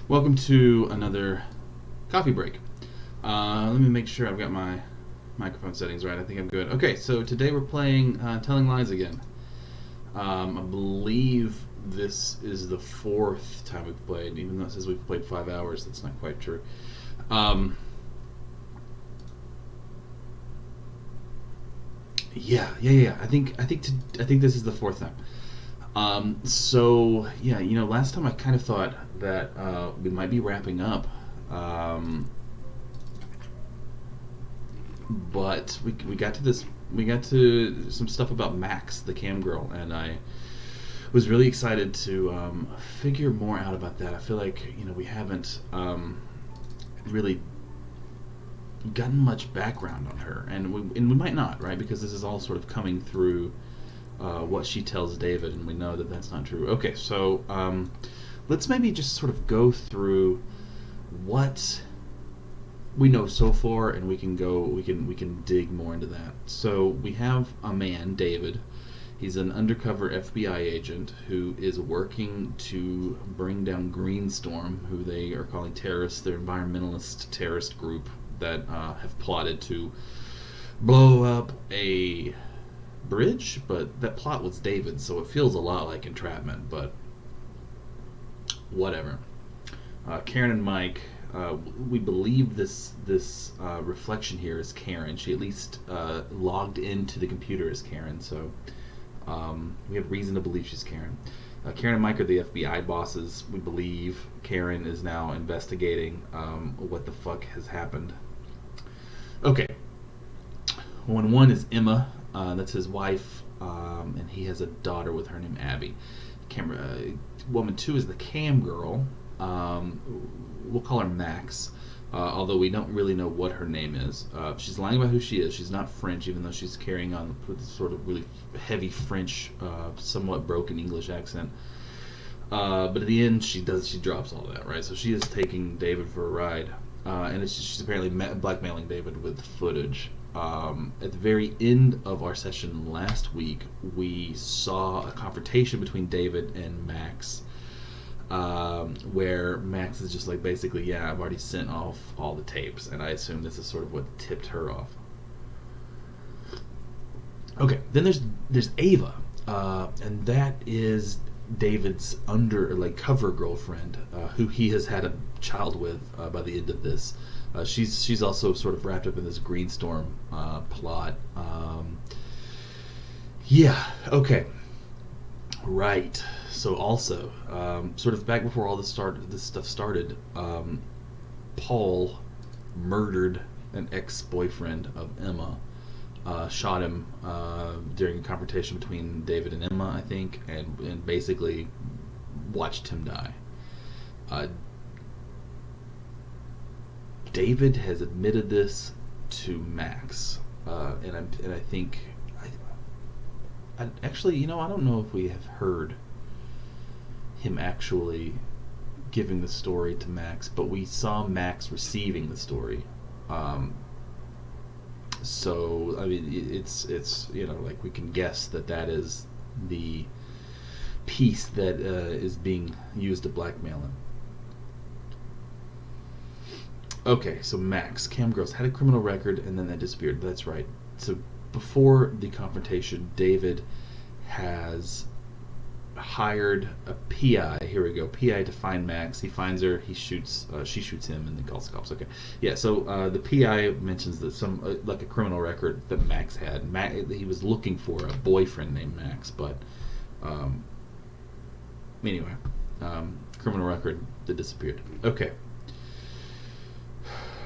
Welcome to another coffee break. Let me make sure I've got my microphone settings right. I think I'm good. Okay, so today we're playing Telling Lies again. I believe this is the fourth time we've played, even though it says we've played 5 hours. That's not quite true. Yeah. I think this is the fourth time. So yeah, last time I kind of thought that we might be wrapping up, but we got to this. We got to some stuff about Max, the cam girl, and I was really excited to figure more out about that. I feel like we haven't really gotten much background on her, and we might not, right? Because this is all sort of coming through what she tells David, and we know that that's not true. Okay, so let's maybe just sort of go through what we know so far, and we can dig more into that. So we have a man, David. He's an undercover FBI agent who is working to bring down Greenstorm, who they are calling terrorists. They're environmentalist terrorist group that have plotted to blow up a bridge, but that plot was David, so it feels a lot like entrapment, but whatever. Karen and Mike, we believe this reflection here is Karen. She at least logged into the computer as Karen, so we have reason to believe she's Karen. Karen and Mike are the FBI bosses. We believe Karen is now investigating what the fuck has happened. Okay. One is Emma. That's his wife, and he has a daughter with her named Abby. Woman 2 is the cam girl. We'll call her Max, although we don't really know what her name is. She's lying about who she is. She's not French, even though she's carrying on with this sort of really heavy French, somewhat broken English accent. But at the end, she drops all that, right? So she is taking David for a ride, and she's apparently blackmailing David with footage. At the very end of our session last week, we saw a confrontation between David and Max, where Max is just like, basically, yeah, I've already sent off all the tapes, and I assume this is sort of what tipped her off. Okay, then there's Ava, and that is David's cover girlfriend, who he has had a child with by the end of this. She's also sort of wrapped up in this Greenstorm plot. Yeah. Okay. Right. So also, sort of back before all this stuff started, Paul murdered an ex-boyfriend of Emma. Shot him during a confrontation between David and Emma, I think, and basically watched him die. David has admitted this to Max, and I think, actually, I don't know if we have heard him actually giving the story to Max, but we saw Max receiving the story. So I mean, it's like we can guess that is the piece that is being used to blackmail him. Okay, so Max, cam girls, had a criminal record, and then that disappeared. That's right. So before the confrontation, David has hired a PI. Here we go. PI to find Max. He finds her. She shoots him, and then calls the cops. Okay. Yeah. So the PI mentions that some like a criminal record that Max had. He was looking for a boyfriend named Max, but anyway, criminal record that disappeared. Okay.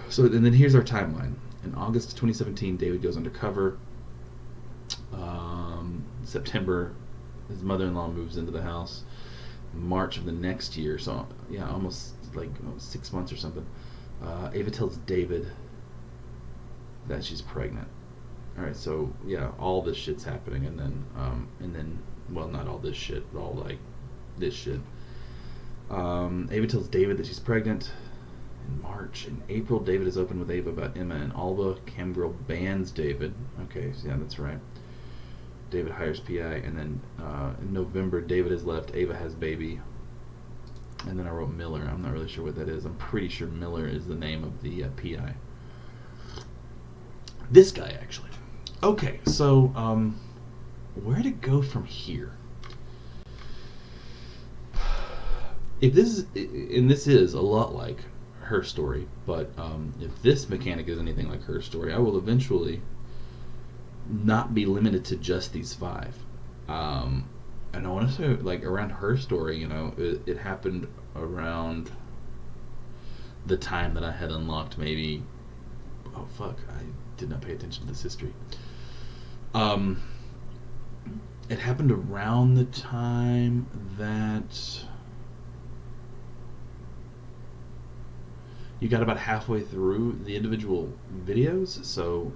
So, and then here's our timeline. In August of 2017, David goes undercover. September, his mother-in-law moves into the house. March of the next year, so yeah, almost like 6 months or something. Ava tells David that she's pregnant. All right, so yeah, all this shit's happening, and then, well, not all this shit, but all like this shit. Ava tells David that she's pregnant. In March. In April, David is open with Ava about Emma and Alba. Camgirl bans David. Okay, so yeah, that's right. David hires PI, and then in November, David has left. Ava has baby. And then I wrote Miller. I'm not really sure what that is. I'm pretty sure Miller is the name of the PI. This guy, actually. Okay, so where to go from here? If this is, and this is a lot like her story, but if this mechanic is anything like her story, I will eventually not be limited to just these 5. And I want to say, like, around her story, you know, it happened around the time that I had unlocked maybe. Oh fuck! I did not pay attention to this history. It happened around the time that you got about halfway through the individual videos, so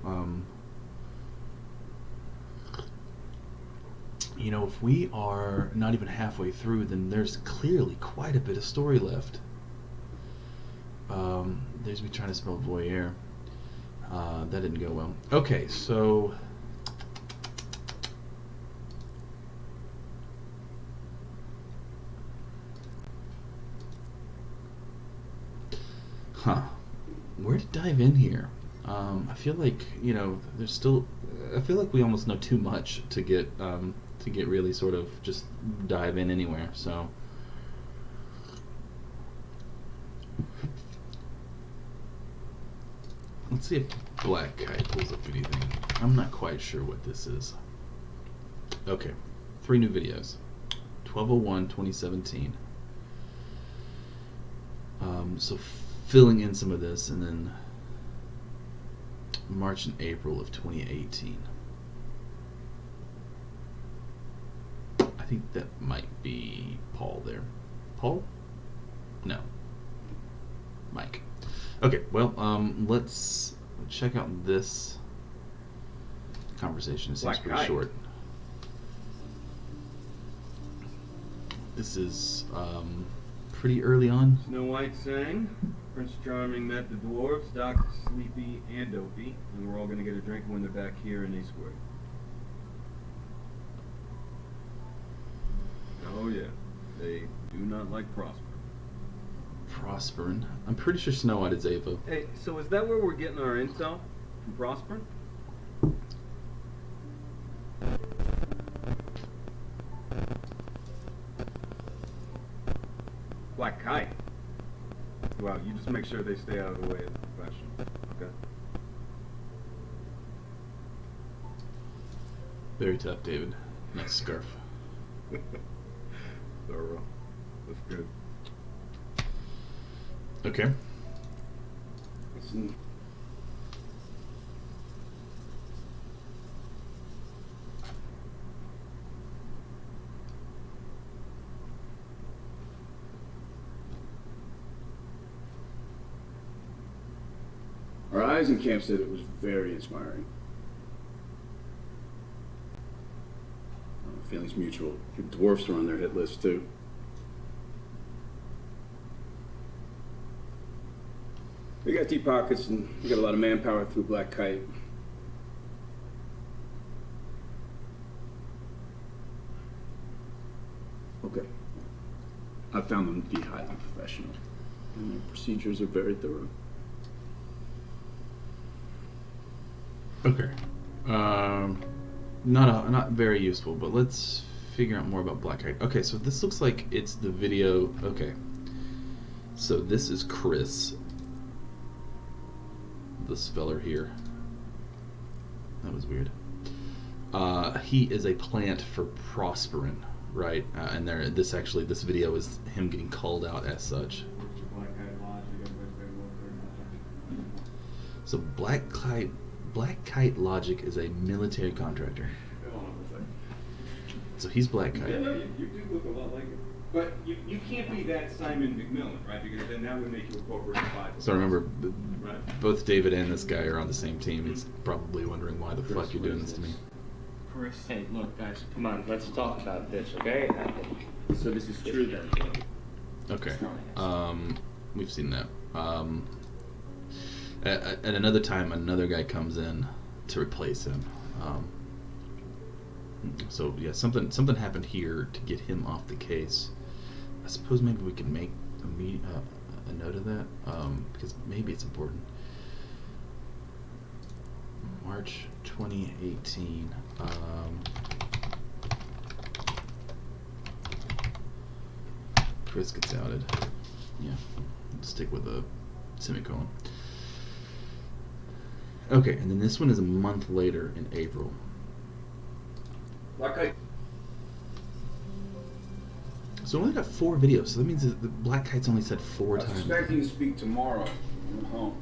you know, if we are not even halfway through, then there's clearly quite a bit of story left. There's me trying to spell voyeur. That didn't go well. Okay, so where to dive in here? I feel like, you know, there's still. I feel like we almost know too much to get really sort of just dive in anywhere. So let's see if Black Kite pulls up anything. I'm not quite sure what this is. Okay, 3 new videos. 12/01/2017. So filling in some of this, and then March and April of 2018. I think that might be Paul there. Paul? No. Mike. Okay, well, let's check out this conversation. It seems pretty short. This is pretty early on. Snow White sang. Prince Charming met the dwarves, Doc, Sleepy, and Dopey, and we're all going to get a drink when they're back here in A Square. Oh yeah, they do not like Prosper. Prosperin'? I'm pretty sure Snow White is Ava. Hey, so is that where we're getting our intel? From Prosper? Black Kite. Well, you just make sure they stay out of the way of the profession. Okay? Very tough, David. Nice scarf. Thorough. That's good. Okay. Listen. Our eyes in camp said it was very inspiring. Feelings mutual. The dwarfs are on their hit list too. We got deep pockets and we got a lot of manpower through Black Kite. Okay. I found them to be highly professional. And their procedures are very thorough. Okay. Not very useful, but let's figure out more about Black Kite. Okay, so this looks like it's the video. Okay. So this is Chris. This feller here. That was weird. He is a plant for Prosperin, right? And this video is him getting called out as such. So Black Kite Logic is a military contractor. So he's Black Kite. Yeah, no, you do look a lot like him. But you can't be that Simon McMillan, right? Because then that would make you a corporate five. So remember, right? Both David and this guy are on the same team. He's probably wondering why the fuck you're doing this to me. Chris. Hey, look, guys, come on, let's talk about this, okay? So this is true then. Okay. We've seen that. At another time, another guy comes in to replace him. So yeah, something happened here to get him off the case. I suppose maybe we can make a note of that because maybe it's important. March 2018. Chris gets outed. Yeah, stick with a semicolon. Okay, and then this one is a month later in April. Black Kite. So we only got 4 videos, so that means that the Black Kite's only said 4 I was times. expecting to speak tomorrow. I'm at home.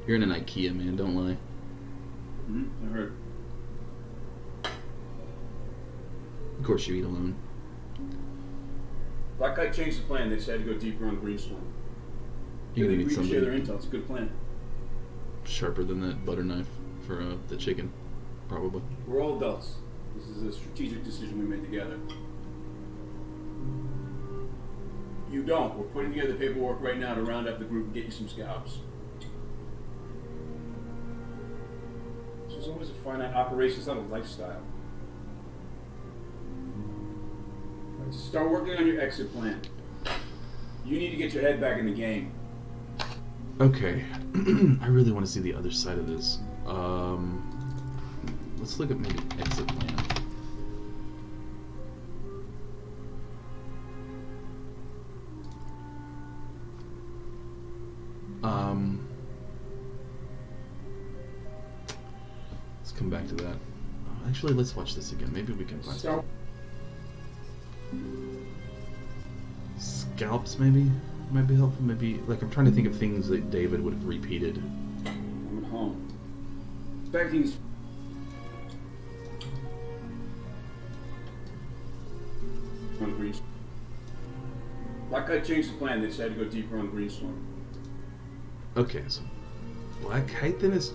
You're in an IKEA, man, don't lie. I heard. Of course you eat alone. Black Kite changed the plan. They decided to go deeper on Greenstorm. You're They gonna need agreed to share their something intel. It's a good plan. sharper than that butter knife for the chicken, probably. We're all adults. This is a strategic decision we made together. You don't. We're putting together paperwork right now to round up the group and get you some scalps. So there's always a finite operation. It's not a lifestyle. All right, start working on your exit plan. You need to get your head back in the game. Okay, I really want to see the other side of this. Let's look at maybe exit plan. Let's come back to that. Actually, let's watch this again. Maybe we can find Start. scalps. Maybe might be helpful. Maybe like I'm trying to think of things that David would have repeated. I'm at home. Expecting. On Greenstorm. Black Kite changed the plan. They decided to go deeper on Greenstorm. Okay, so Black Kite then is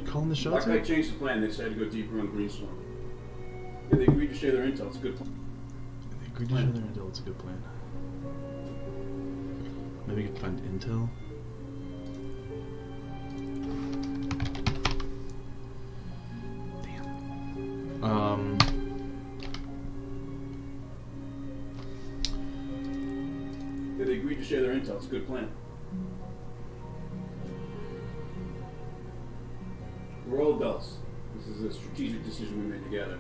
calling the shots. Black Kite changed the plan. They decided to go deeper on Greenstorm. Yeah, they agreed to share their intel. It's a good plan. They agreed to share their intel. It's a good plan. Maybe we can find intel. Damn. Yeah, they agreed to share their intel. It's a good plan. We're all adults. This is a strategic decision we made together.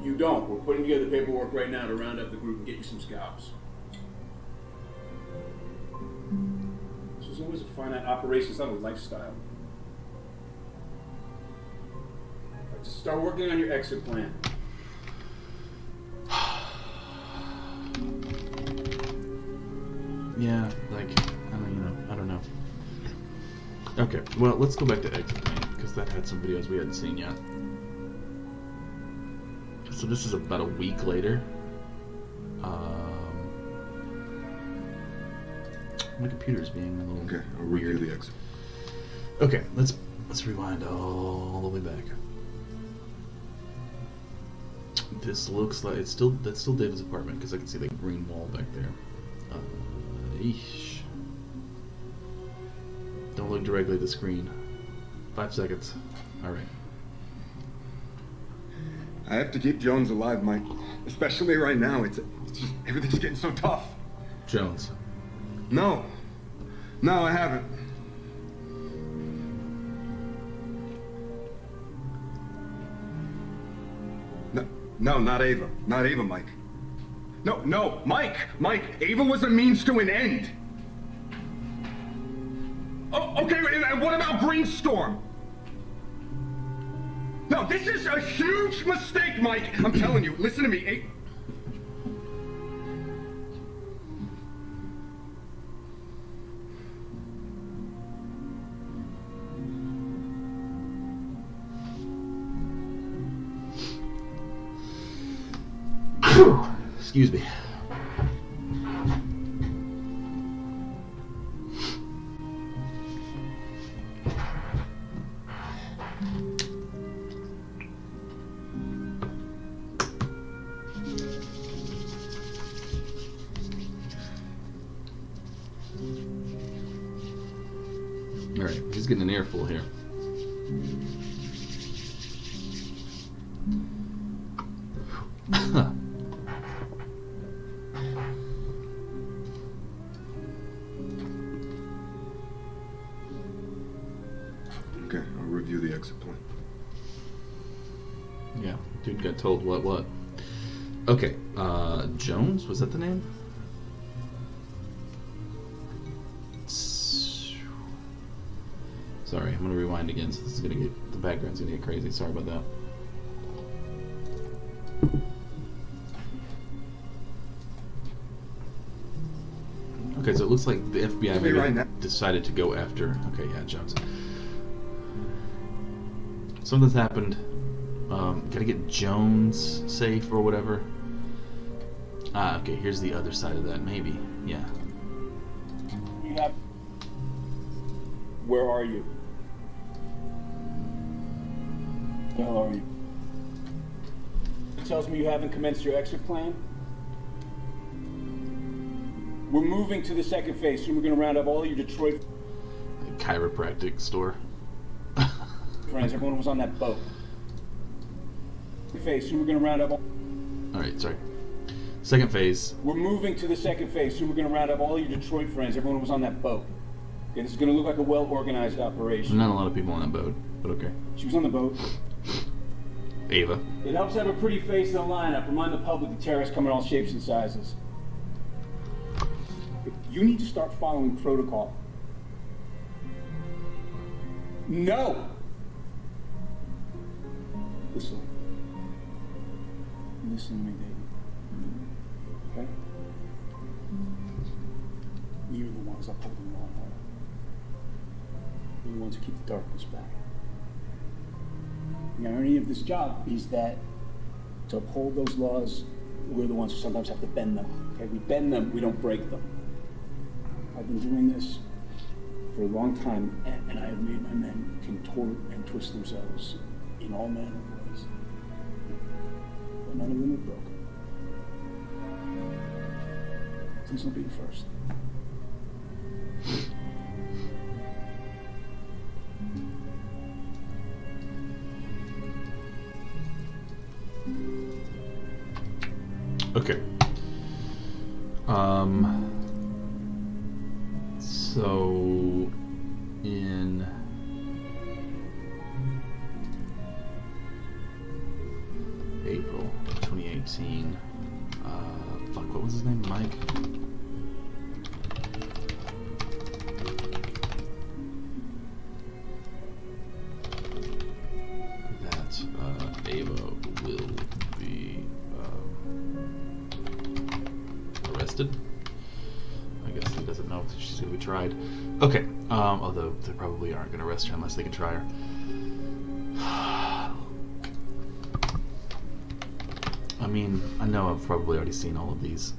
You don't. We're putting together paperwork right now to round up the group and get you some scalps. So there's always a finite operation. It's not a lifestyle. Right, start working on your exit plan. Yeah, like I don't know. Okay, well let's go back to exit plan because that had some videos we hadn't seen yet. So this is about a week later. My computer's being a little I'll weird. review the exit. Okay, let's rewind all the way back. This looks like that's still David's apartment because I can see the green wall back there. Eesh. Don't look directly at the screen. 5 seconds. All right. I have to keep Jones alive, Mike. Especially right now. It's just everything's getting so tough. Jones. No, I haven't. No, not Ava. Not Ava, Mike. No, Mike! Ava was a means to an end. Oh, okay, and what about Greenstorm? No, this is a huge mistake, Mike. I'm telling you, listen to me. Excuse me. All right, he's getting an earful here. Okay, I'll review the exit plan. Yeah, dude got told what? Okay, Jones, was that the name? Sorry, I'm gonna rewind again, so this is gonna get, the background's gonna get crazy. Sorry about that. Okay, so it looks like the FBI Be right now. decided to go after. Okay, yeah, Jones. Something's happened. Gotta get Jones safe or whatever. Ah, okay. Here's the other side of that. Maybe. Yeah. You have. Where are you? The hell are you? It tells me you haven't commenced your exit plan. We're moving to the second phase, so we're going to round up all your Detroit Chiropractic store. friends. Everyone was on that boat. Phase, so we're going to round up all. All right. Sorry. Second phase. We're moving to the second phase, so we're going to round up all your Detroit friends. Everyone was on that boat. Okay, this is going to look like a well-organized operation. Not a lot of people on that boat, but okay. She was on the boat. Ava. It helps to have a pretty face in the lineup. Remind the public the terrorists come in all shapes and sizes. You need to start following protocol. No! Listen. Listen to me, baby. Okay? You're the ones upholding law and order. You're the ones who keep the darkness back. The irony of this job is that to uphold those laws, we're the ones who sometimes have to bend them. Okay? We bend them, we don't break them. I've been doing this for a long time, and I have made my men contort and twist themselves in all manner of ways. But none of them have broken. Please don't be the first. Okay. So in April 2018, fuck, what was his name? Mike? That Ava will be arrested. I guess he doesn't know if she's going to be tried. Okay, although they probably aren't going to arrest her unless they can try her. I mean, I know I've probably already seen all of these.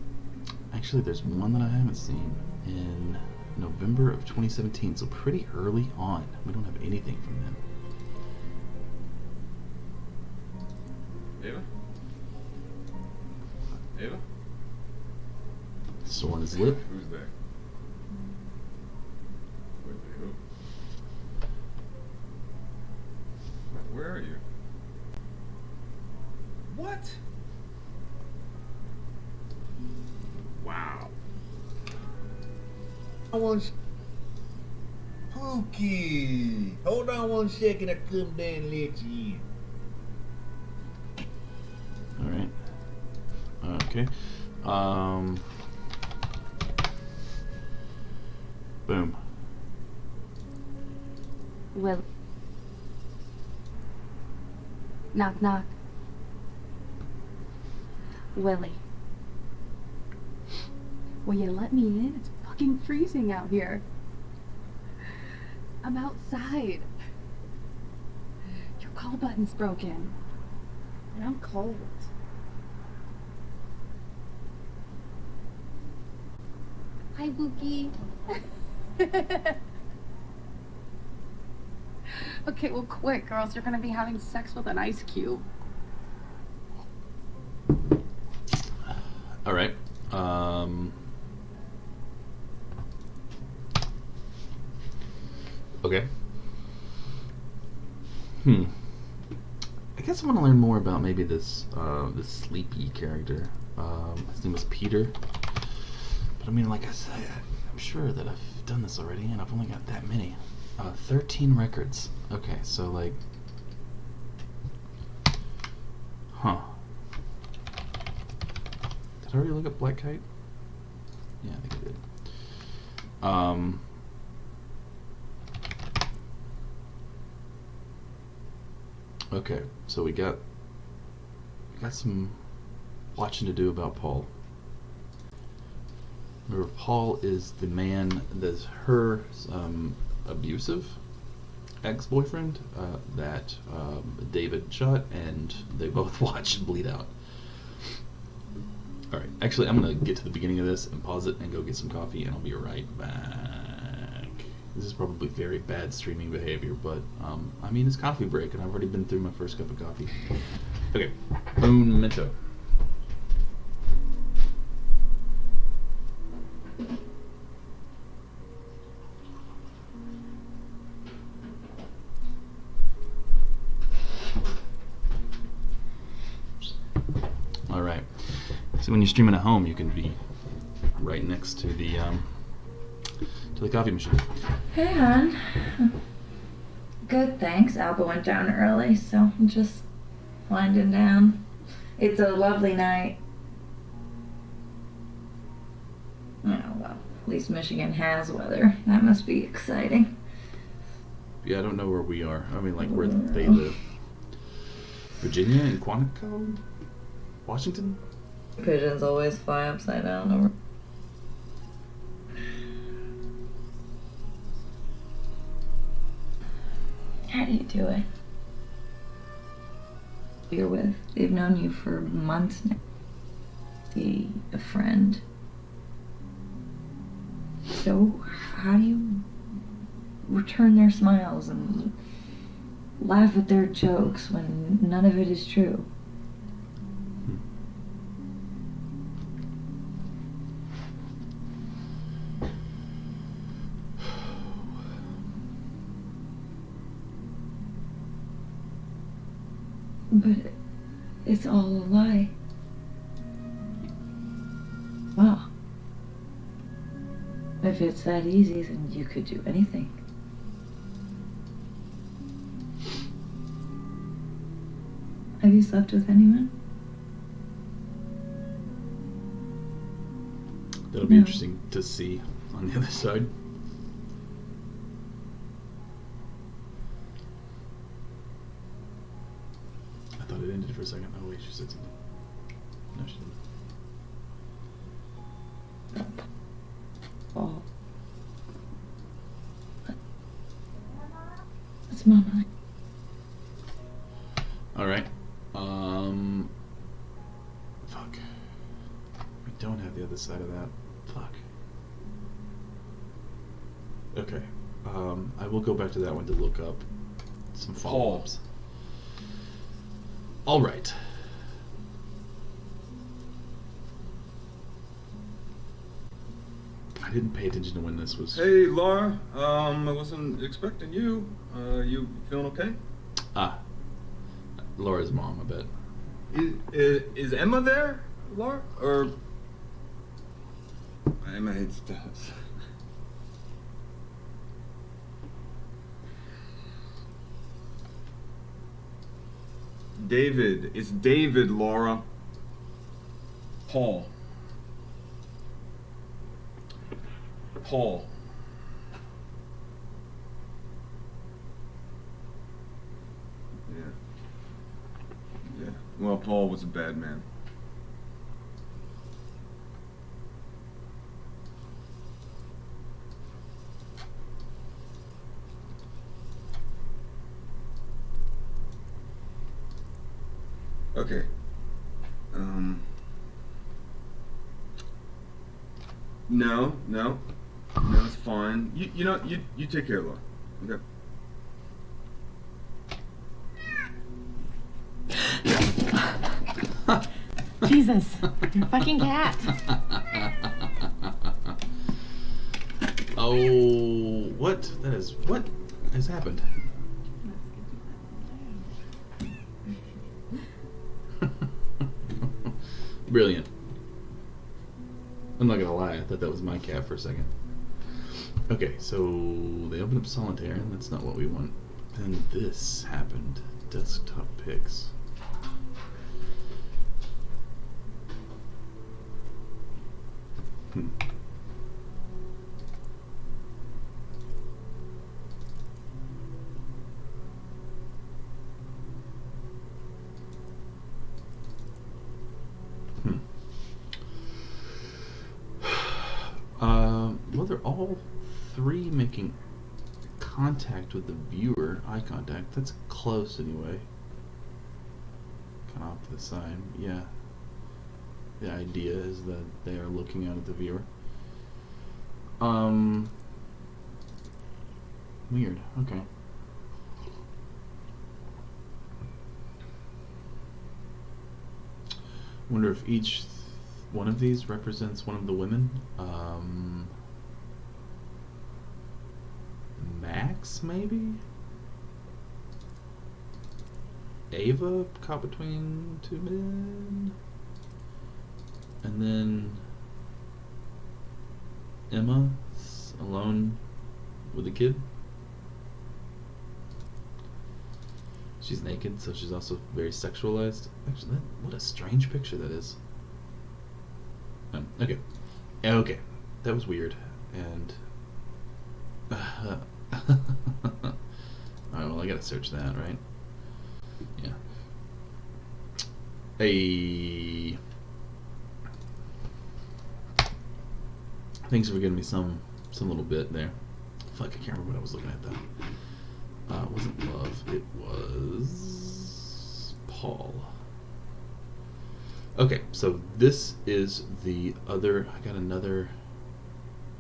Actually, there's one that I haven't seen in November of 2017, so pretty early on. We don't have anything from them. Ava? Ava? Sore on his lip. Who's there? Who? Where are you? What? Wow. Pookie! Hold on one second, I come down and let you in. Alright. Okay. Boom. Will. Knock, knock. Willie. Will you let me in? It's fucking freezing out here. I'm outside. Your call button's broken. And I'm cold. Hi, Bookie. Okay, well, quick, or else you're gonna be having sex with an ice cube. All right. Okay. I guess guess I want to learn more about maybe this this sleepy character. His name was Peter. But I mean, like I said, I'm sure that I've done this already, and I've only got that many. 13 records. Okay, so like, huh? Did I already look up Black Kite? Yeah, I think I did. Okay, so we got some watching to do about Paul. Remember, Paul is the man that's her abusive ex-boyfriend that David shot, and they both watched and bleed out. Alright, actually I'm going to get to the beginning of this and pause it and go get some coffee, and I'll be right back. This is probably very bad streaming behavior, but I mean, it's coffee break, and I've already been through my first cup of coffee. Okay, un momento. Alright, so when you're streaming at home, you can be right next to the coffee machine. Hey, hon. Good, thanks. Alba went down early, so I'm just winding down. It's a lovely night. Oh, well, at least Michigan has weather. That must be exciting. Yeah, I don't know where we are. I mean, like, where they live. Virginia and Quantico? Washington? Pigeons always fly upside down over. How do you do it? You're with. They've known you for months now. See a friend. So how do you return their smiles and laugh at their jokes when none of it is true? But it's all a lie. Wow. If it's that easy, then you could do anything. Have you slept with anyone? That'll be No. interesting to see on the other side. I thought it ended for a second. Oh wait, she said something. No, she didn't. Oh. It's Mama. Alright. Fuck. We don't have the other side of that. Fuck. Okay. I will go back to that one to look up some follow-ups. Alright. I didn't pay attention to when this was... Hey, Laura. I wasn't expecting you. You feeling okay? Ah. Laura's mom, I bet. Is Emma there, Laura? Or... Emma hates dogs. David. It's David, Laura. Paul. Paul. Yeah. Yeah. Well, Paul was a bad man. Okay. No, it's fine. You know, you take care, Laura. Okay. Jesus, your fucking cat. Oh, what? What has happened? Brilliant. I'm not gonna lie, I thought that was my cat for a second. Okay, so they open up solitaire, and that's not what we want. Then this happened. Desktop pics. Hmm. Well, they're all three making contact with the viewer, eye contact. That's close anyway. Kind of off to the side, yeah. The idea is that they are looking out at the viewer. Weird, okay. Wonder if each one of these represents one of the women. Max, maybe? Ava caught between two men. And then Emma alone with a kid. She's naked, so she's also very sexualized. Actually, what a strange picture that is. Okay. Okay. That was weird. And alright, well, I gotta search that, right? Yeah. Thanks for giving me some little bit there. Fuck, I can't remember what I was looking at though. It wasn't love, it was Paul. Okay, so this is the other. I got another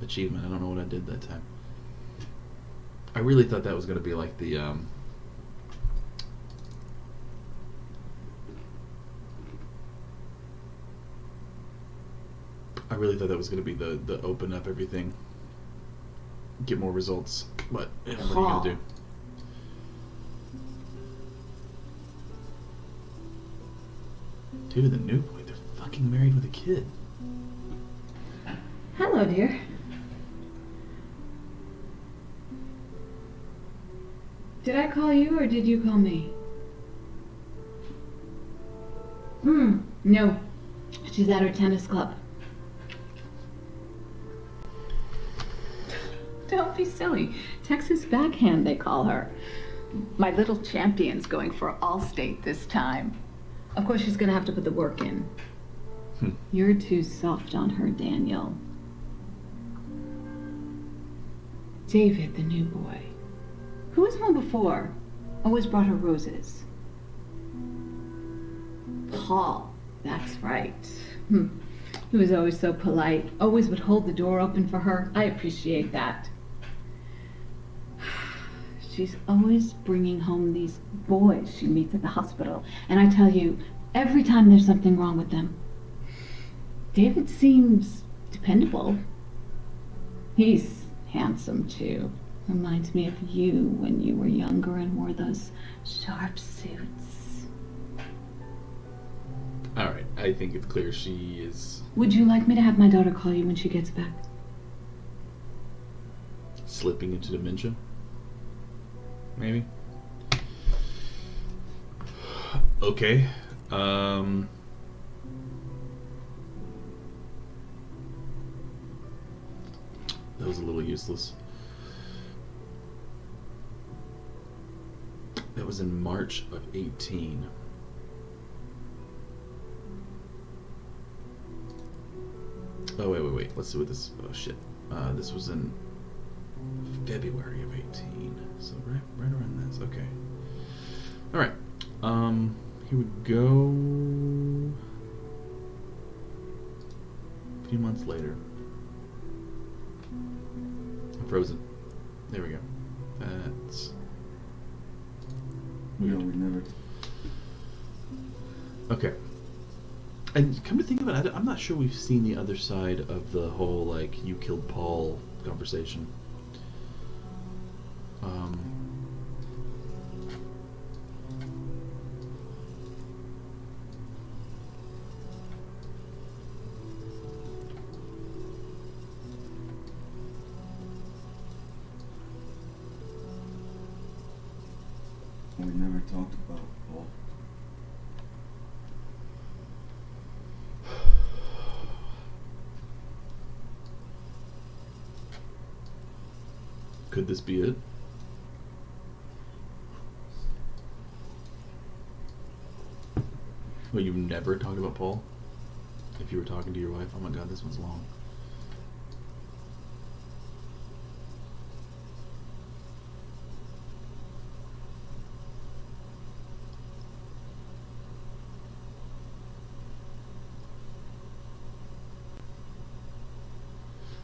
achievement. I don't know what I did that time. I really thought that was going to be like the I really thought that was going to be the open up everything, get more results, but what are you going to do? Dude, the new boy, they're fucking married with a kid. Hello, dear. Did I call you or did you call me? No. She's at her tennis club. Don't be silly. Texas backhand, they call her. My little champion's going for All-State this time. Of course, she's gonna have to put the work in. You're too soft on her, Daniel. David, the new boy. Who was one before? Always brought her roses. Paul, that's right. He was always so polite. Always would hold the door open for her. I appreciate that. She's always bringing home these boys she meets at the hospital. And I tell you, every time there's something wrong with them. David seems dependable. He's handsome, too. Reminds me of you when you were younger and wore those sharp suits. Alright, I think it's clear she is... Would you like me to have my daughter call you when she gets back? slipping into dementia? Maybe? Okay. That was a little useless. That was in March of 18. Oh, wait. Let's see what this... Oh, shit. This was in February of 18. So right around this. Okay. Alright. Here we go. A few months later. Frozen. There we go. That's... No, we never. Okay. And come to think of it, I'm not sure we've seen the other side of the whole, like, you killed Paul conversation. talked about, Paul. Could this be it? Well, you've never talked about Paul? If you were talking to your wife? Oh my god, this one's long.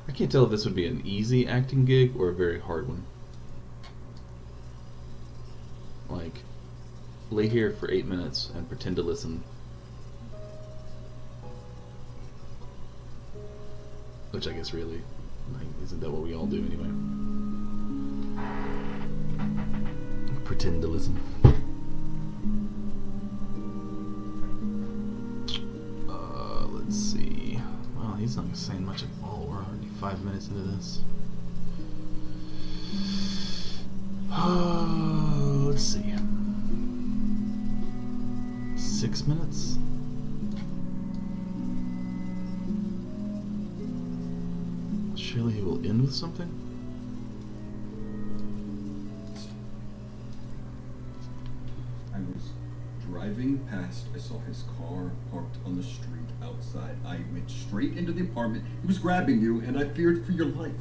I can't tell if this would be an easy acting gig or a very hard one. Like, lay here for 8 minutes and pretend to listen. Which I guess really, like, isn't that what we all do anyway? Pretend to listen. Let's see. Well, he's not saying much at all. We're already 5 minutes into this. Let's see. 6 minutes? Surely he will end with something? I was driving past, I saw his car parked on the street outside. I went straight into the apartment. He was grabbing you, and I feared for your life.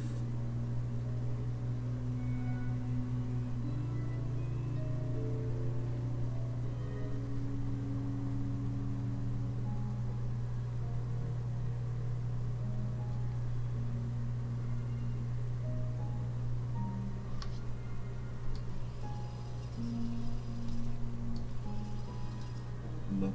I love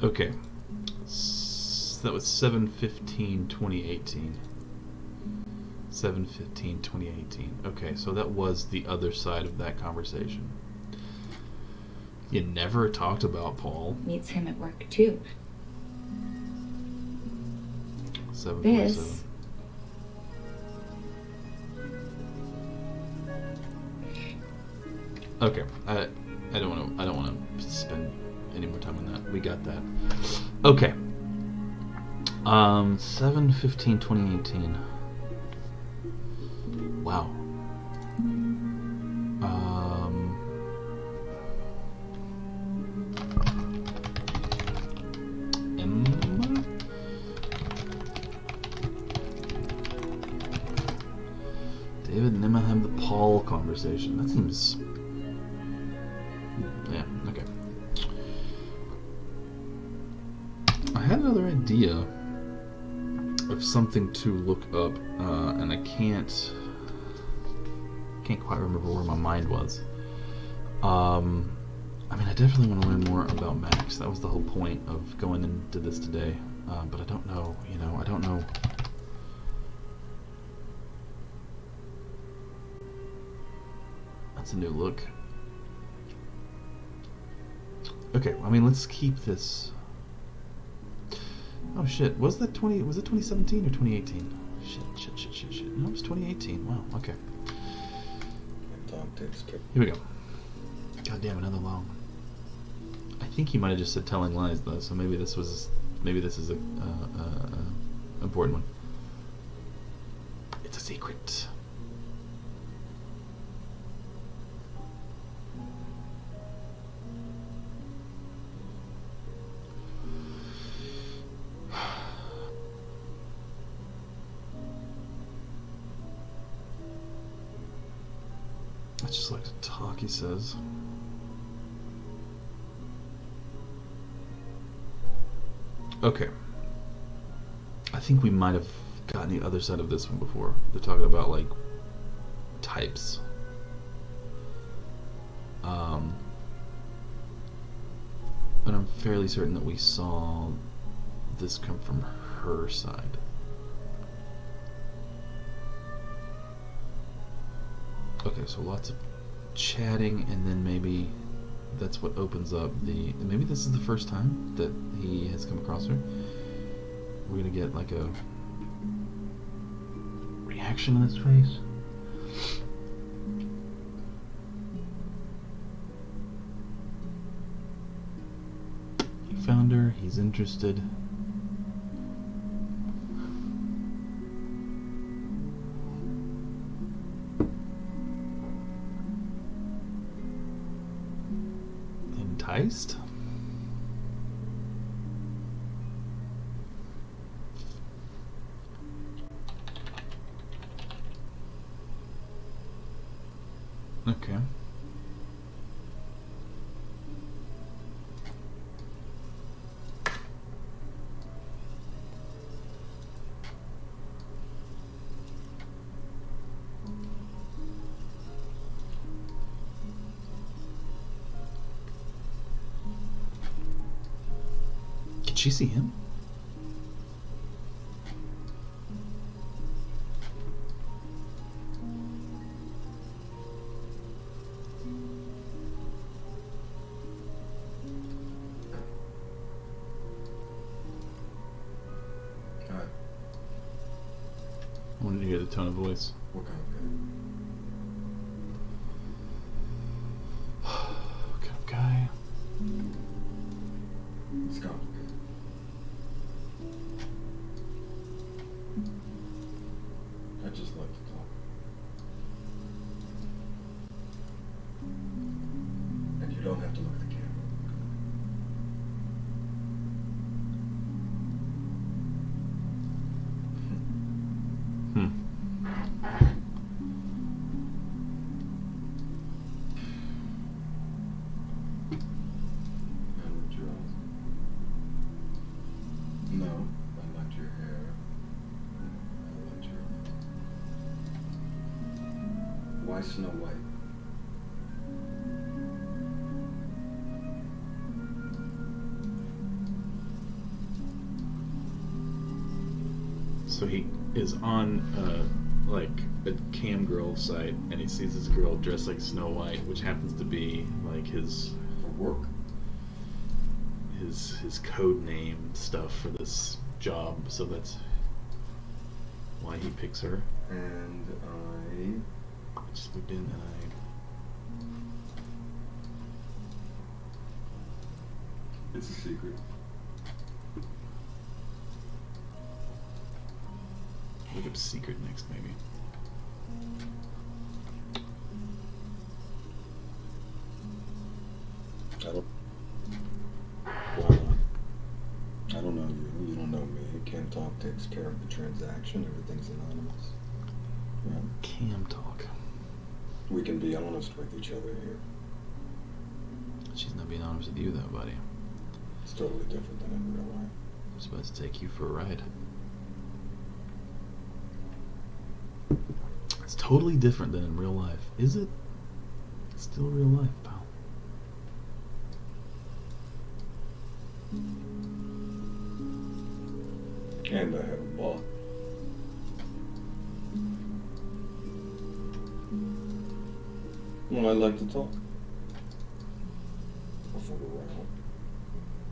you. Okay. That was 7/15/2018. 7/15/2018. Okay, so that was the other side of that conversation. You never talked about Paul. Meets him at work too. 7/47. This Okay, I don't want to spend any more time on that. We got that. Okay. 7/15/2018. Wow. Emma? David and Emma have the Paul conversation. That seems... Yeah, okay. I had another idea of something to look up, and I can't quite remember where my mind was. I mean, I definitely want to learn more about Max. That was the whole point of going into this today. But I don't know, I don't know. That's a new look. Okay, I mean, let's keep this. Oh shit, was it 2017 or 2018? Shit. No, it was 2018. Wow, okay. Here we go. God damn, another long one. I think he might have just said telling lies though, so maybe this is a important one. It's a secret. I just like to talk, he says. Okay. I think we might have gotten the other side of this one before. They're talking about, like, types. And I'm fairly certain that we saw this come from her side. Okay, so lots of chatting, and then maybe that's what opens up the... Maybe this is the first time that he has come across her. We're gonna get like a reaction on his face. He found her, he's interested. Enticed? Okay. Can she see him? Hi. I wanted to hear the tone of voice. What kind of What kind of guy? guy? It's complicated. I just like to talk. And you don't have to look at the camera. Hmm. And what you ask? No, I liked your hair. I liked your... Why Snow White? So he is on like a cam girl site, and he sees this girl dressed like Snow White, which happens to be like his For work. his code name stuff for this job. So that's why he picks her. And I just moved in and it's a secret. I look up secret next, maybe. I don't. Why not? I don't know you. You don't know me. Cam Talk takes care of the transaction. Everything's anonymous. Right? Cam talk. We can be honest with each other here. She's not being honest with you, though, buddy. It's totally different than in real life. I'm supposed to take you for a ride. It's totally different than in real life. Is it? It's still real life, pal. And I have a ball. Well, I like to talk. If we're around,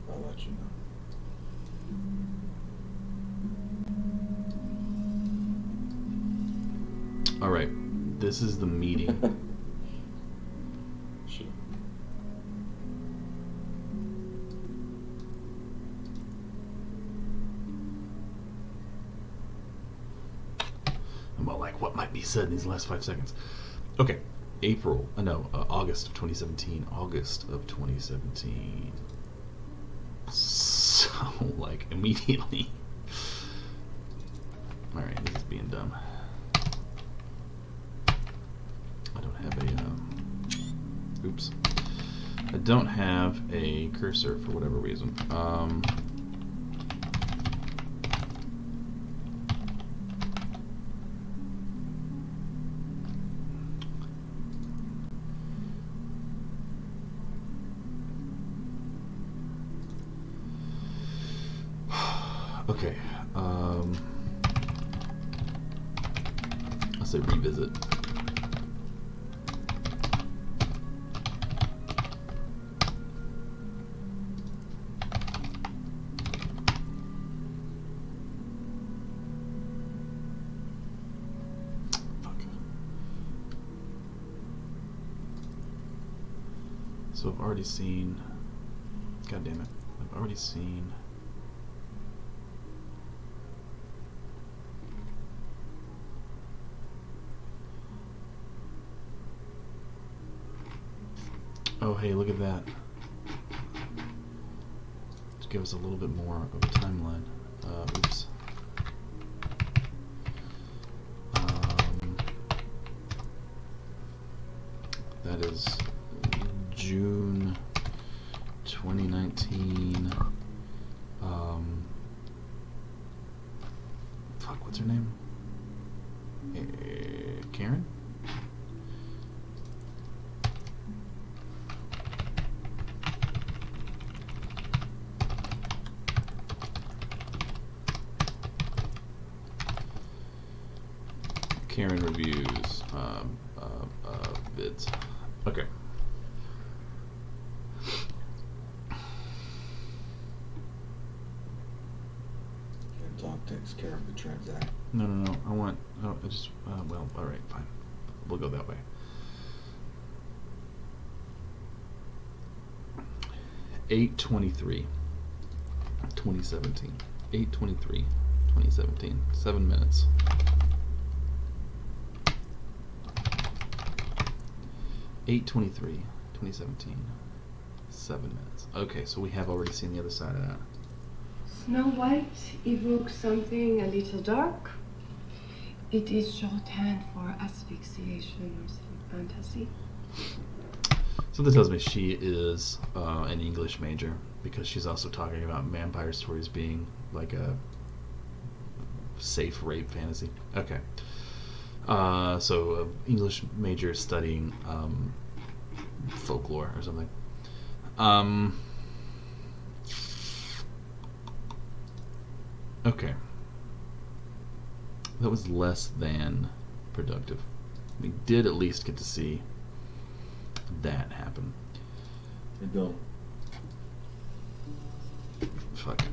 I'll let you know. All right, this is the meeting. Sure. About like what might be said in these last 5 seconds. Okay, August of 2017. August of 2017. So like immediately. All right, this is being dumb. I don't have a oops. I don't have a cursor for whatever reason. Okay. I'll say revisit. So I've already seen. God damn it! I've already seen. Oh, hey, look at that. To give us a little bit more of a timeline. Oops. That is June 2019. Fuck, what's her name? Karen? Karen reviews vids. Okay. Talk takes care of the transact. No. I want. Oh, I just. Well, all right, fine. We'll go that way. 8/23, 2017. 8/23, 2017. 7 minutes. 8/23, 2017. 7 minutes. Okay, so we have already seen the other side of that. Snow White evokes something a little dark. It is shorthand for asphyxiation or some fantasy. So that tells me she is an English major, because she's also talking about vampire stories being like a safe rape fantasy. Okay. So English major studying folklore or something. Okay. That was less than productive. We did at least get to see that happen. Hey, Bill. Fuck.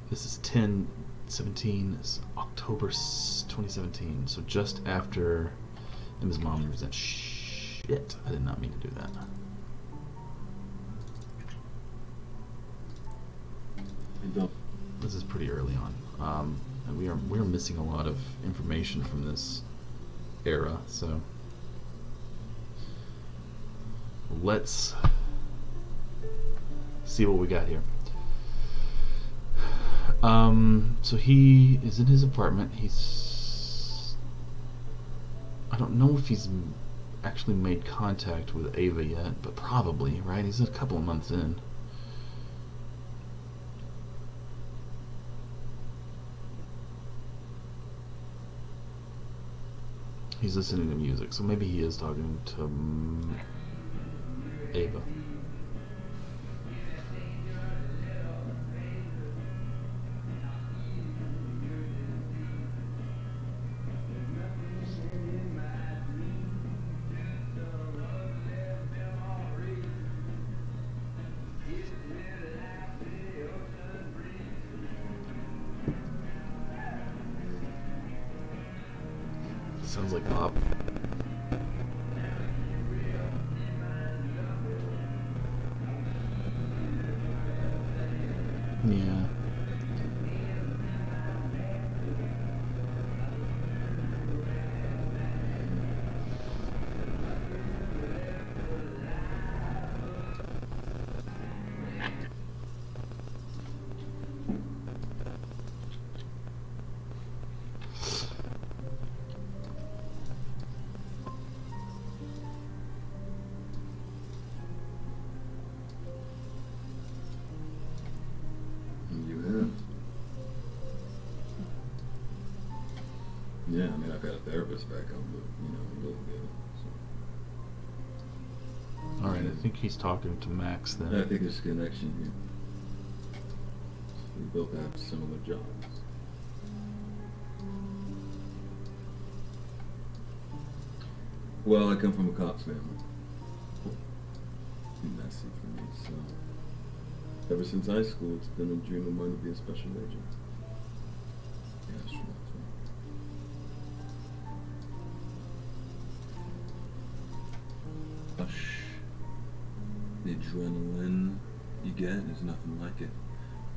This is 10/17, it's October 2017, so just after Emma's mom was that shit. I did not mean to do that. Hey, Bill. This is pretty early on. And we are missing a lot of information from this era, so let's see what we got here. So he is in his apartment. I don't know if he's actually made contact with Ava yet, but probably, right? He's a couple of months in. He's listening to music, so maybe he is talking to Ava. Sounds like Bob. Yeah. Yeah, I mean, I've got a therapist back home, but, a little bit. So. Alright, I think he's talking to Max then. I think there's a connection here. We both have similar jobs. Well, I come from a cop's family. Messy for me, so. Ever since high school, it's been a dream of mine to be a special agent. Yeah, astronaut. Hush. adrenaline you get is nothing like it.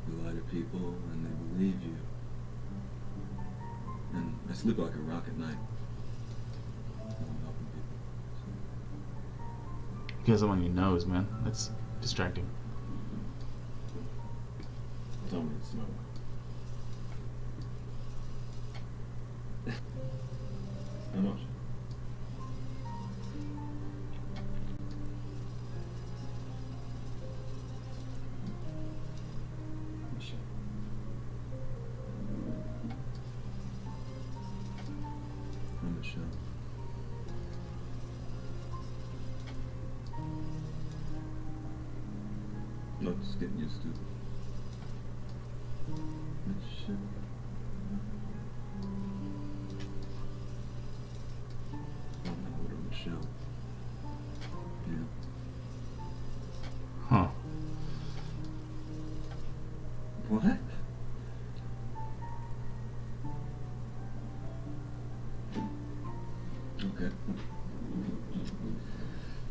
You lie to people and they believe you. And I sleep like a rock at night. I'm helping people. You got something on your nose, man. That's distracting. Tell me it's smoke. How much? I'm Michelle. Not just getting used to it. Michelle. Michelle. Yeah. Huh. What? Okay.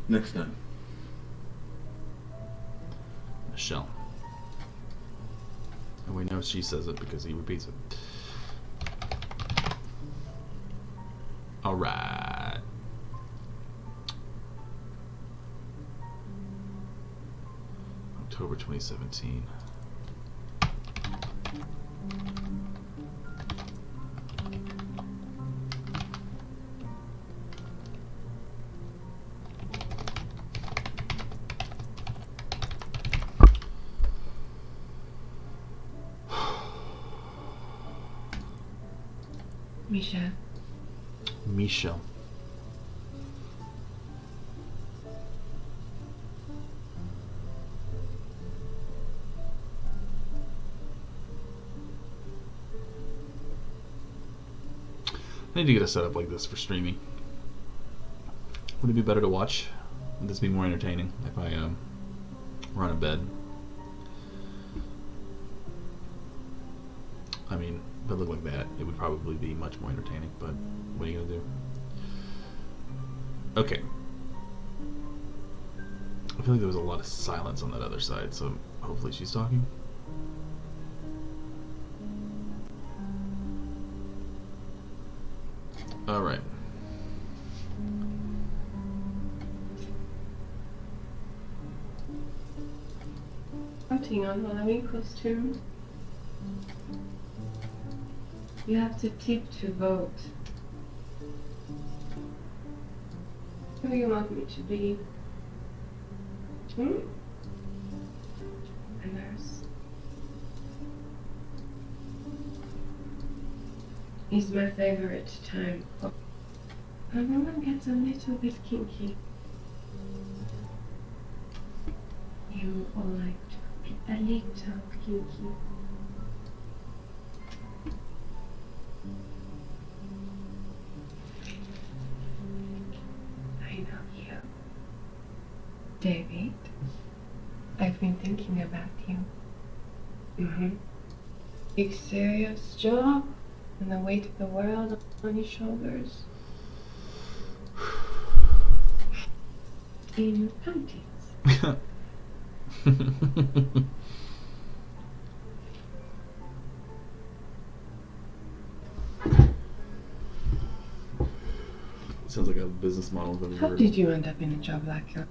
Next time. Michelle. And we know she says it because he repeats it. Alright. October 2017. Michelle. Michelle. I need to get a setup like this for streaming. Would it be better to watch? Would this be more entertaining if I were on a bed? I mean, if it looked like that, it would probably be much more entertaining, but what are you gonna do? Okay. I feel like there was a lot of silence on that other side, so hopefully she's talking. Alright. Putting on Halloween costume. You have to tip to vote. Who do you want me to be? A nurse. It's my favorite time. Everyone gets a little bit kinky. You all like to be a little kinky. I know you. David, I've been thinking about you. Big serious job and the weight of the world on his shoulders. In panties. Sounds like a business model that we've How heard. did you end up in a job like that?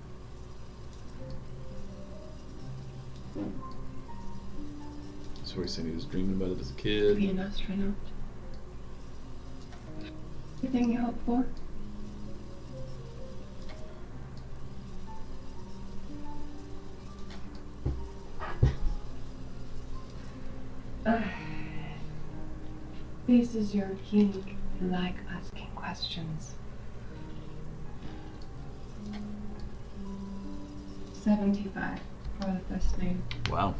So he's saying he was dreaming about it as a kid. Be an astronaut. Anything you hope for? This is your king. You like asking questions. 75 for the first name. Wow.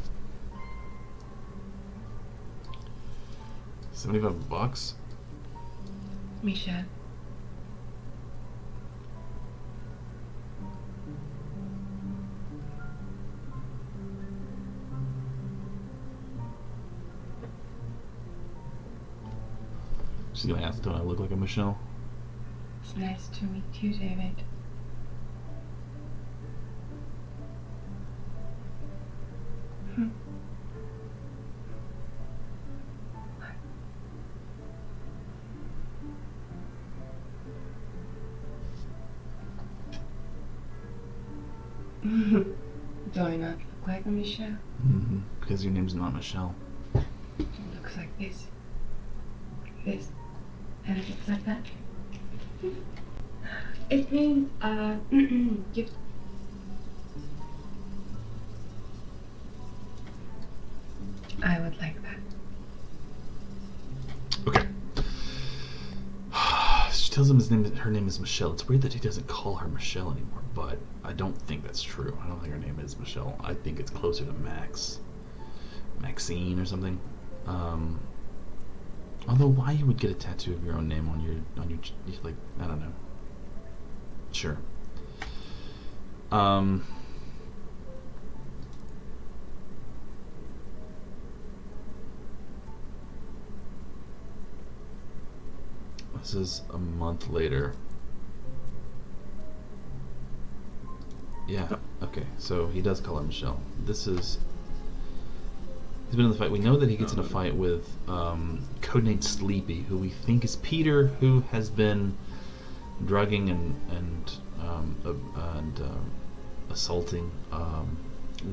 $75? Michelle. She's gonna ask, don't I look like a Michelle? It's nice to meet you, David. Do I not look like a Michelle? Because your name's not Michelle. It looks like this. This. And it looks like that. It means, gift. I would like that. Okay. She tells him her name is Michelle. It's weird that he doesn't call her Michelle anymore, but I don't think that's true. I don't think her name is Michelle. I think it's closer to Maxine or something. Although, why you would get a tattoo of your own name on your like, I don't know. Sure. This is a month later. Yeah, okay, so he does call her Michelle. He's been in the fight. We know that he gets in a fight with codenamed Sleepy, who we think is Peter, who has been drugging and assaulting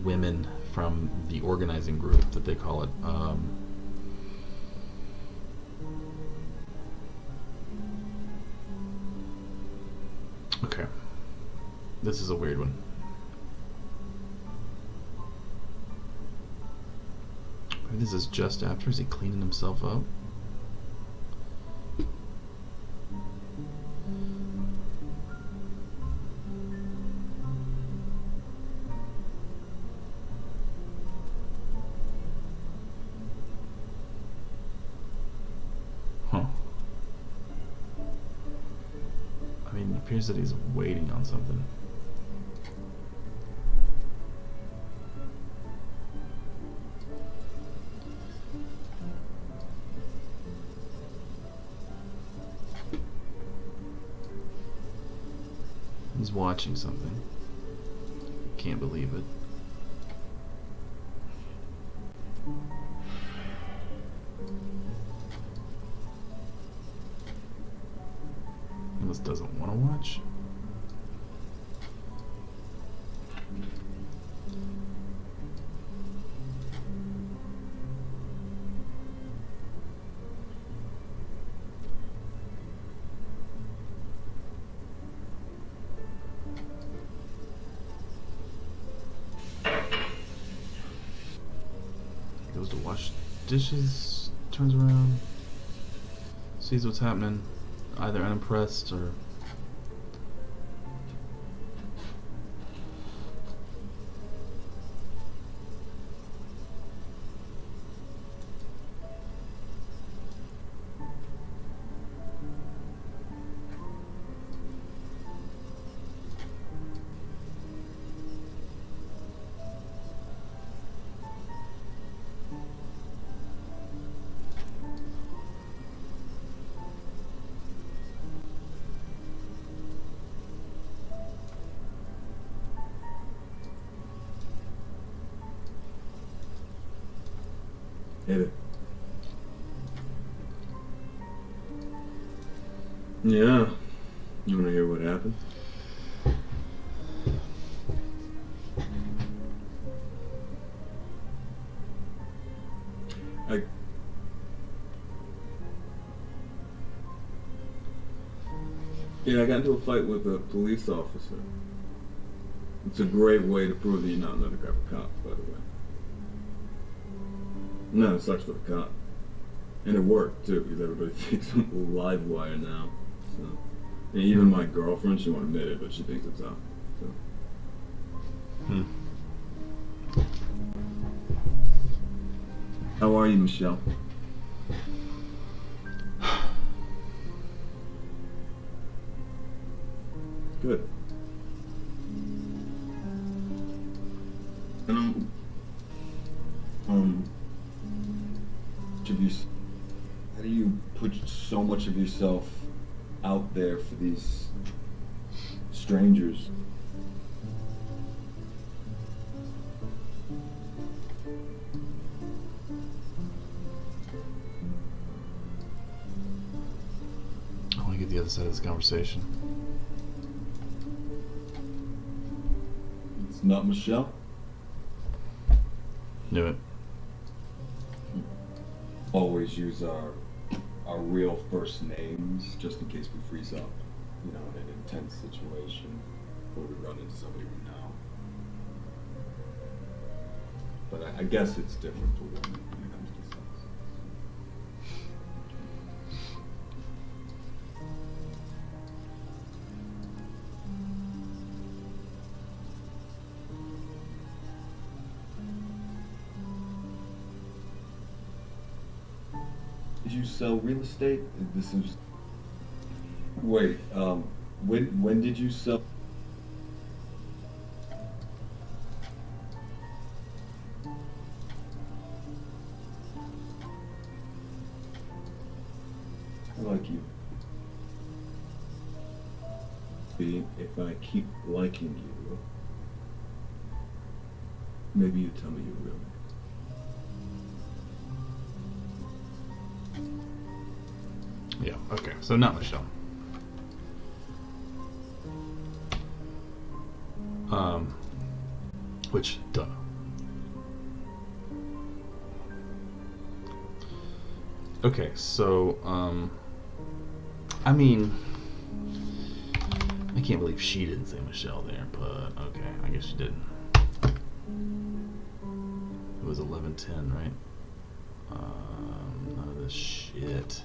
women from the organizing group that they call it. Okay. This is a weird one. Maybe this is just after. Is he cleaning himself up? Huh. I mean, it appears that he's waiting on something. He's watching something. Can't believe it. He just doesn't want to watch. Goes to wash dishes, turns around, sees what's happening, either unimpressed or Hey there. Yeah. You wanna hear what happened? I got into a fight with a police officer. It's a great way to prove that you're not an undercover cop, by the way. No, it sucks for the cop. And it worked, too, because everybody thinks I'm live wire now. So, and even my girlfriend, she won't admit it, but she thinks it's up. So. How are you, Michelle? Good. How do you put so much of yourself out there for these strangers? other side of this conversation. It's not Michelle? Knew it. Always use our real first names just in case we freeze up, you know, in an intense situation or we run into somebody we know. But I guess it's different for women when it comes to sex. Did you sell real estate? This is. Wait. When did you sell? I like you. If I keep liking you, maybe you tell me your real name. Yeah, okay. So not Michelle. Which, duh. Okay, so, I mean, I can't believe she didn't say Michelle there, but okay, I guess she didn't. It was 11:10, right? None of this shit.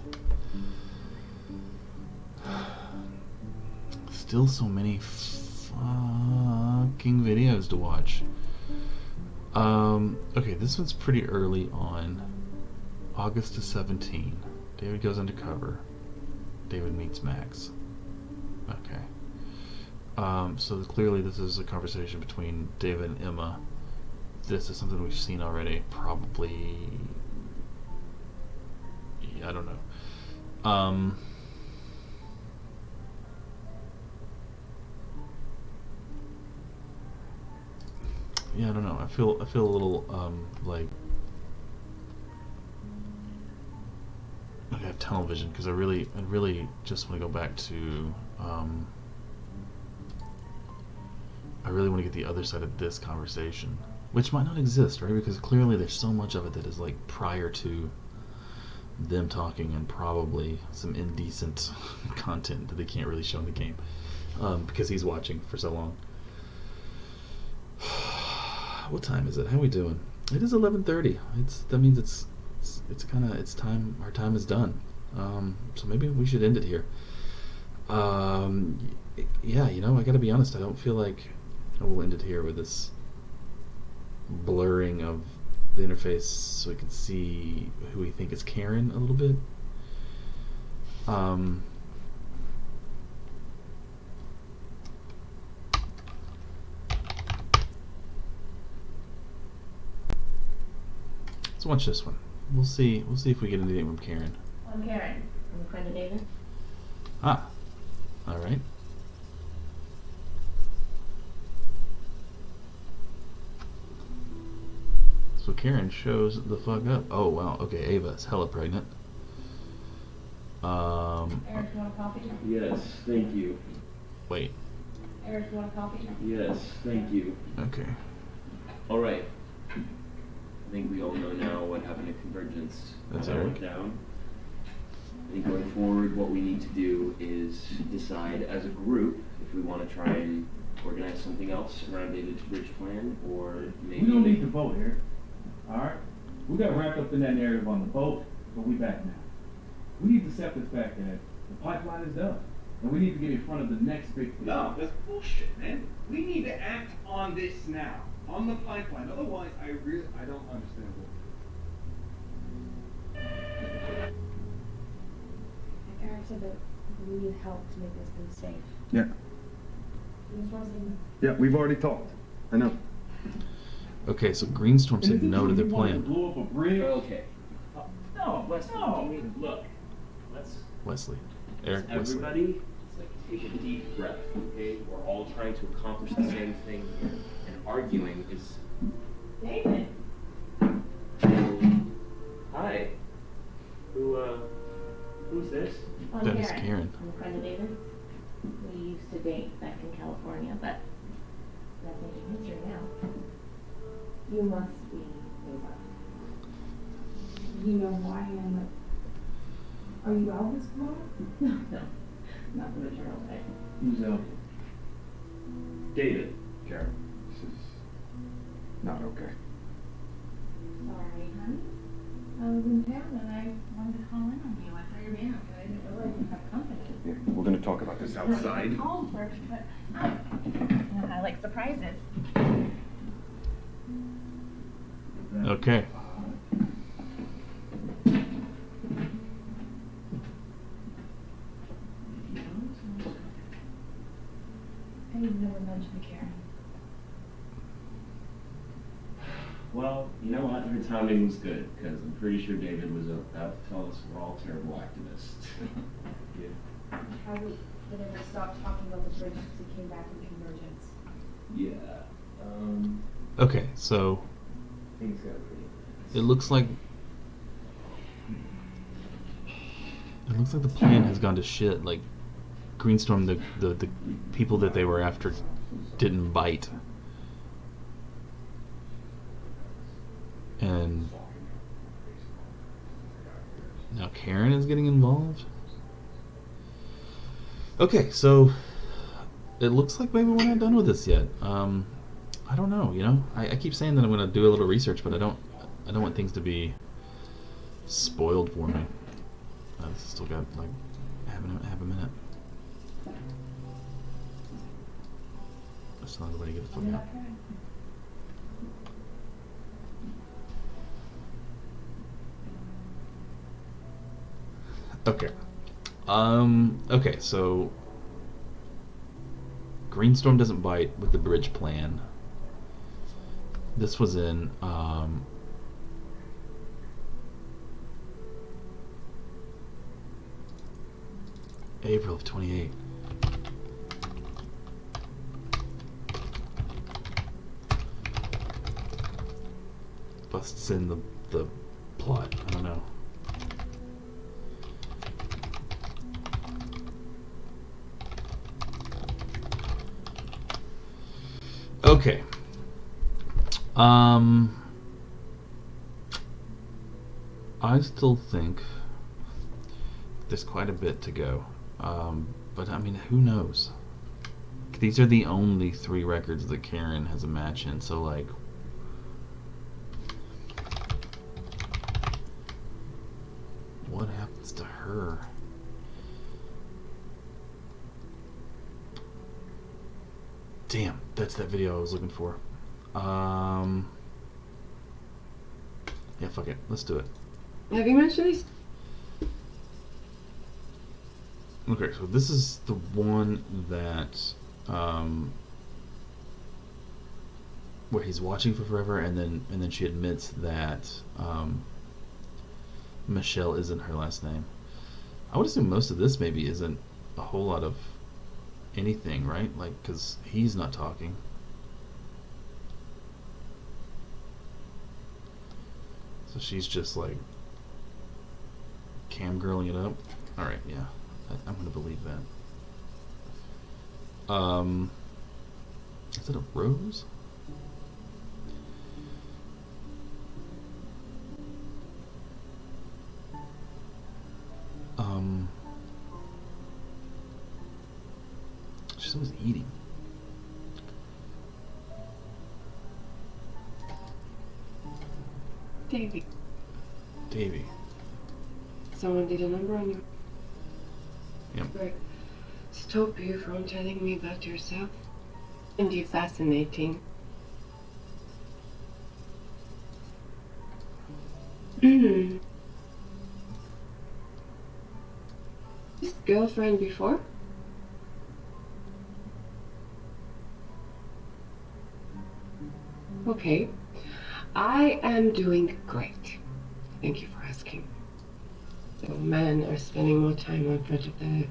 Still so many fucking videos to watch. Okay, this one's pretty early on. August to 17. David goes undercover. David meets Max. Okay. So clearly this is a conversation between David and Emma. This is something we've seen already. Probably... yeah, I don't know. Yeah, I don't know. I feel a little like I have tunnel vision because I really just want to go back to I really want to get the other side of this conversation, which might not exist, right? Because clearly there's so much of it that is like prior to them talking and probably some indecent content that they can't really show in the game because he's watching for so long. What time is it? How are we doing? It is 11:30. That means it's time. Our time is done. So maybe we should end it here. Yeah, you know, I gotta be honest. I don't feel like I will end it here with this blurring of the interface so we can see who we think is Karen a little bit. Let's watch this one. We'll see if we get anything from Karen. I'm Karen. I'm a friend of David. Ah, all right. So Karen shows the fuck up. Oh wow. Okay, Ava's hella pregnant. Eric, you want a coffee? Yes, thank you. Wait. Eric, you want a coffee? Yes, thank you. Okay. All right. I think we all know now what happened at Convergence. That's How it Eric. went down. I think going forward, what we need to do is decide as a group if we want to try and organize something else around David's bridge plan, or maybe... We don't need to vote here. Alright? We got wrapped up in that narrative on the boat, but we back now. We need to set this back that the pipeline is done. And we need to get in front of the next big thing. No, that's bullshit, man. We need to act on this now. On the pipeline. Otherwise, I don't understand what. Eric said that we need help to make this thing safe. Yeah. He just wants to- Yeah, we've already talked. I know. Okay, so Greenstorm said no to their plan. Blow up a bridge. Okay. No, Wesley, no. look. Let's Wesley. Eric Wesley. everybody take a deep breath, okay? We're all trying to accomplish the same thing here. And arguing is... David. Hi. Who Who's this? That is Karen. I'm a friend of David's. We used to date back in California, but that's ancient history now. You must be Ava. You know who I am. Are you Elvis Kumar? No, not the maternal type. Who's Elvis? David. Karen, this is not okay. Sorry, honey. I was in town and I wanted to call in on you. I saw your band, but I didn't realize you had company. Yeah, we're gonna talk about this outside. I called first, but I like surprises. Okay. And you've never mentioned Karen. Well, you know what? Her timing was good, because I'm pretty sure David was about to tell us we're all terrible activists. Yeah. How we been able to stop talking about the bridge since he came back from Convergence? Yeah. Okay, so Things got pretty. it looks like the plan has gone to shit. Like Greenstorm, the people that they were after didn't bite. And now Karen is getting involved. Okay, so it looks like maybe we're not done with this yet. I don't know. You know, I keep saying that I'm going to do a little research, but I don't want things to be spoiled for me. I've still got like half a minute. I still have everybody get the fuck out. Okay. Okay, so Greenstorm doesn't bite with the bridge plan. This was in April of 28. Busts in the plot. I don't know. Okay. I still think there's quite a bit to go. But I mean, who knows? These are the only 3 records that Karen has a match in, so like what happens to her? Damn, that's that video I was looking for. Yeah, fuck it. Let's do it. Have you mentioned these? Okay, so this is the one that where he's watching for forever, and then she admits that Michelle isn't her last name. I would assume most of this maybe isn't a whole lot of anything, right? Like, because he's not talking. So she's just like cam-girling it up. Alright, yeah. I'm gonna believe that. Is it a rose? She's always eating. Davy. Someone did a number on you. Yep. Right. Stop you from telling me about yourself. And you fascinating. This girlfriend before? Okay. I am doing great. Thank you for asking. So men are spending more time in front of the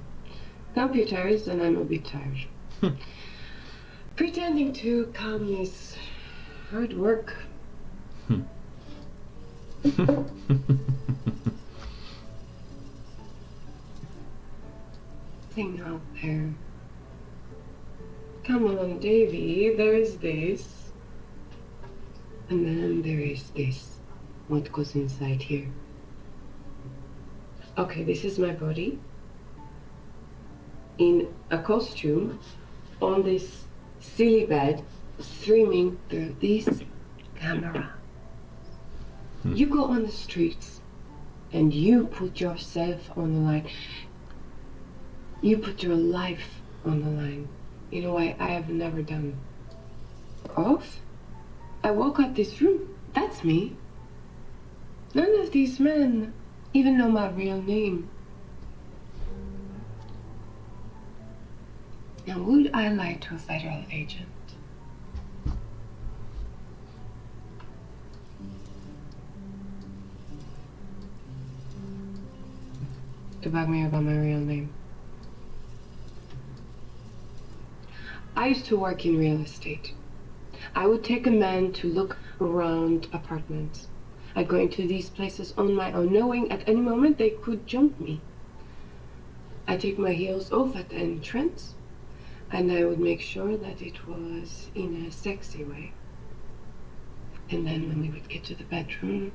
computers, and I'm a bit tired. Pretending to calm is hard work. nothing out there. Come on, Davy, there is this. And then there is this. What goes inside here? Okay, this is my body. In a costume, on this silly bed, streaming through this camera. You go on the streets and you put yourself on the line. You put your life on the line in a way I have never done. Off? I walk out this room. That's me. None of these men even know my real name. Now, would I lie to a federal agent? To bug me about my real name. I used to work in real estate. I would take a man to look around apartments. I'd go into these places on my own, knowing at any moment they could jump me. I'd take my heels off at the entrance, and I would make sure that it was in a sexy way. And then when we would get to the bedroom,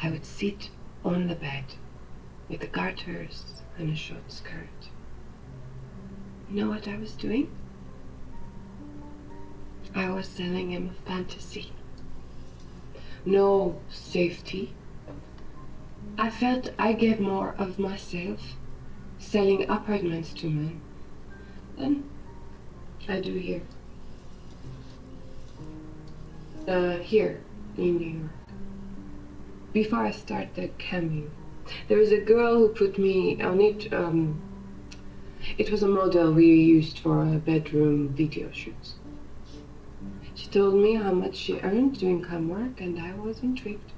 I would sit on the bed with the garters and a short skirt. You know what I was doing? I was selling him a fantasy. No safety. I felt I gave more of myself selling apartments to men than I do here. Here in New York. Before I started camming, there was a girl who put me on it. It was a model we used for a bedroom video shoots. She told me how much she earned doing cam work, and I was intrigued.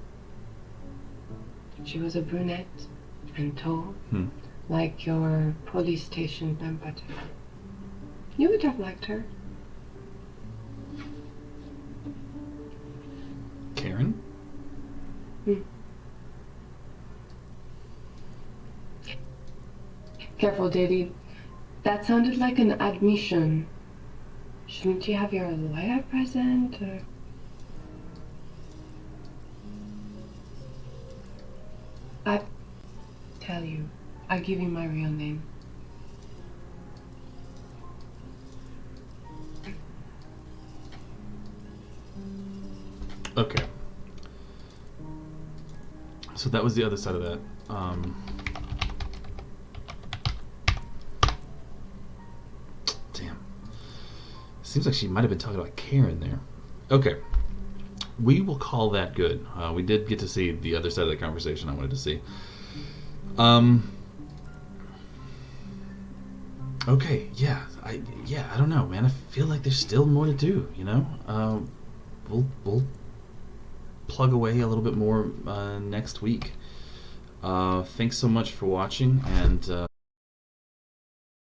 She was a brunette and tall, like your police station temperature. You would have liked her. Karen? Careful, Davy. That sounded like an admission. Shouldn't you have your lawyer present, or... I tell you, I'll give you my real name. Okay. So that was the other side of that. Damn. Seems like she might have been talking about Karen there. Okay. We will call that good. We did get to see the other side of the conversation I wanted to see. Okay, yeah. I don't know, man. I feel like there's still more to do, you know? We'll plug away a little bit more next week. Thanks so much for watching, and